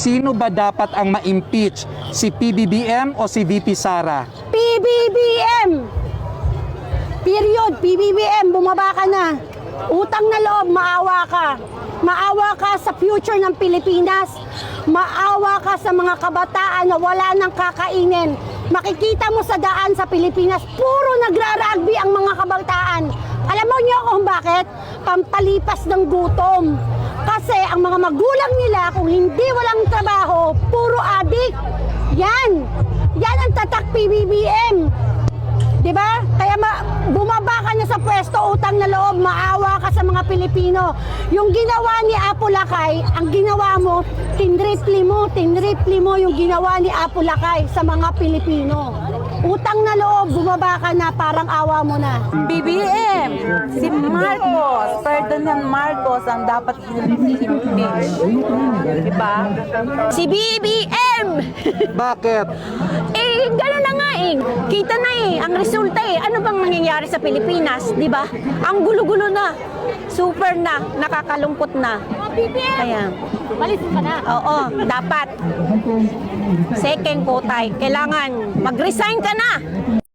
Sino ba dapat ang ma-impeach? Si PBBM o si VP Sara? PBBM! Period. PBBM, bumaba ka na. Utang na loob, maawa ka. Maawa ka sa future ng Pilipinas. Maawa ka sa mga kabataan na wala nang kakainin. Makikita mo sa daan sa Pilipinas, puro nagra-rugby ang mga kabataan. Alam mo niyo kung bakit? Pampalipas ng gutom. Kasi ang mga magulang nila, kung hindi walang trabaho, puro adik. Yan. Yan ang tatak PBBM. Diba? Kaya bumaba ka na sa pwesto, utang na loob, maawa ka sa mga Pilipino. Yung ginawa ni Apo Lakay, ang ginawa mo, tinripli mo yung ginawa ni Apo Lakay sa mga Pilipino. Utang na loob, bumaba ka na, parang awa mo na. BBM, si Marcos, Ferdinand Marcos ang dapat i-impeach. Diba? Si BBM! Bakit? Gano'n na nga eh. Kita na eh. Ang resulta eh. Ano bang nangyayari sa Pilipinas, di ba? Ang gulo-gulo na. Super na. Nakakalungkot na. Kaya, malis ka na. Oo, dapat. Second kotay. Kailangan mag-resign ka na.